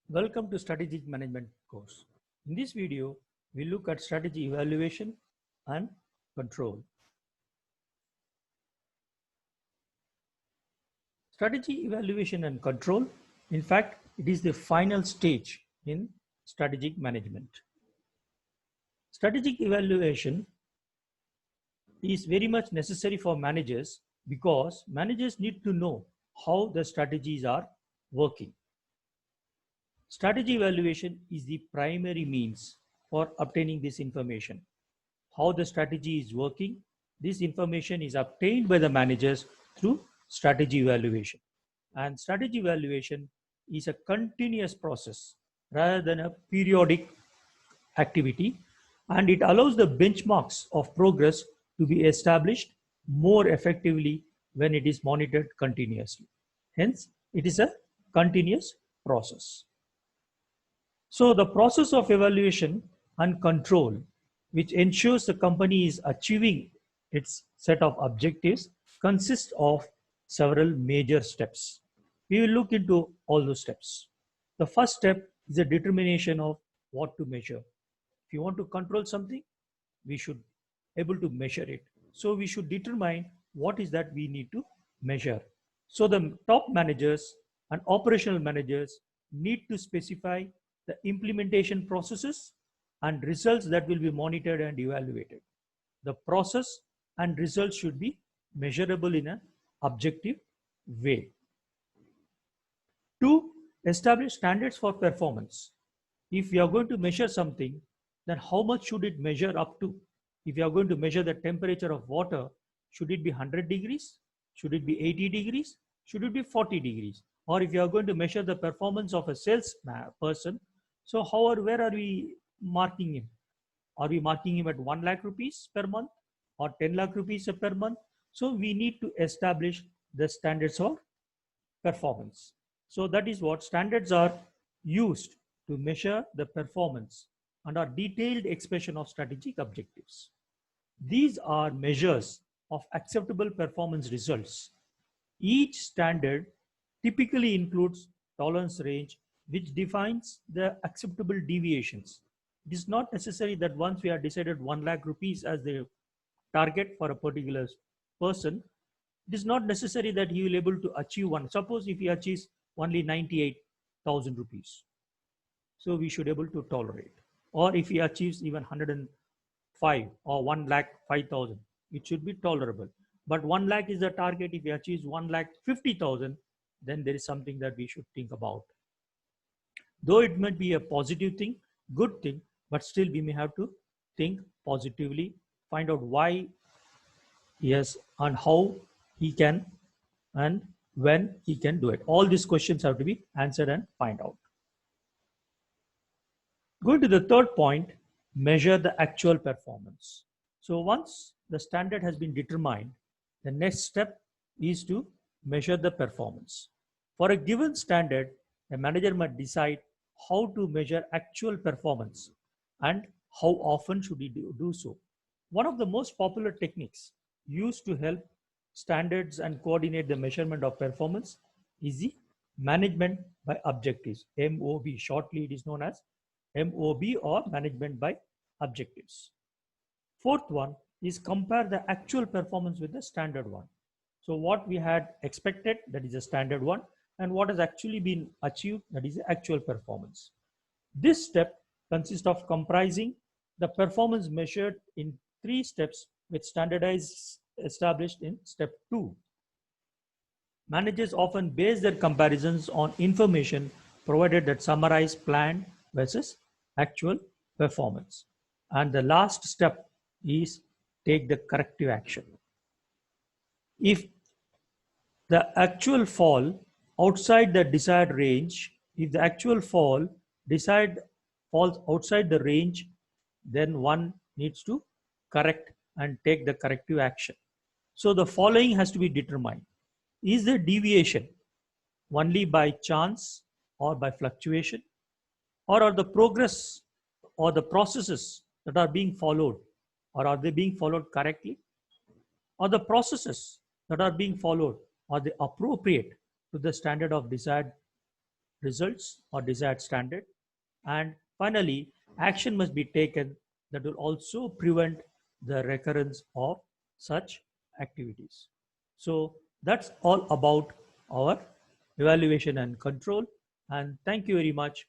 Welcome to Strategic Management course. In this video, we look at strategy evaluation and control. Strategy evaluation and control, in fact, it is the final stage in strategic management. Strategic evaluation is very much necessary for managers because managers need to know how the strategies are working. Strategy evaluation is the primary means for obtaining this information. How the strategy is working, this information is obtained by the managers through strategy evaluation. And strategy evaluation is a continuous process rather than a periodic activity, and it allows the benchmarks of progress to be established more effectively when it is monitored continuously. Hence, it is a continuous process. So the process of evaluation and control, which ensures the company is achieving its set of objectives, consists of several major steps. We will look into all those steps. The first step is the determination of what to measure. If you want to control something, we should able to measure it. So we should determine what is that we need to measure. So the top managers and operational managers need to specify the implementation processes and results that will be monitored and evaluated. The process and results should be measurable in an objective way. 2. Establish standards for performance. If you are going to measure something, then how much should it measure up to? If you are going to measure the temperature of water, should it be 100 degrees? Should it be 80 degrees? Should it be 40 degrees? Or if you are going to measure the performance of a sales person, so how or where are we marking him? Are we marking him at 1 lakh rupees per month or 10 lakh rupees per month? So we need to establish the standards of performance. So that is what standards are used to measure the performance and are detailed expression of strategic objectives. These are measures of acceptable performance results. Each standard typically includes tolerance range, which defines the acceptable deviations. It is not necessary that once we have decided 1 lakh rupees as the target for a particular person, it is not necessary that he will able to achieve one. Suppose if he achieves only 98,000 rupees, so we should able to tolerate. Or if he achieves even 105 or 1 lakh 5,000, it should be tolerable. But 1 lakh is the target. If he achieves 1 lakh 50,000, then there is something that we should think about. Though it might be a positive thing, good thing, but still we may have to think positively, find out why, yes, and how he can and when he can do it. All these questions have to be answered and find out. Going to the third point, measure the actual performance. So once the standard has been determined, the next step is to measure the performance. For a given standard, a manager must decide how to measure actual performance and how often should he do so. One of the most popular techniques used to help standards and coordinate the measurement of performance is the management by objectives, MOB. Shortly, it is known as MOB or management by objectives. Fourth one is compare the actual performance with the standard one. So what we had expected, that is a standard one, and what has actually been achieved, that is the actual performance. This step consists of comprising the performance measured in 3 steps with standardized established in step 2. Managers often base their comparisons on information provided that summarize planned versus actual performance. And the last step is take the corrective action. If the actual fall outside the desired range, if the actual falls outside the range, then one needs to correct and take the corrective action. So the following has to be determined. Is the deviation only by chance or by fluctuation, or are the progress or the processes that are being followed, or are they being followed correctly, or the processes that are being followed, are they appropriate to the standard of desired results or desired standard. And finally, action must be taken that will also prevent the recurrence of such activities. So that's all about our evaluation and control. And thank you very much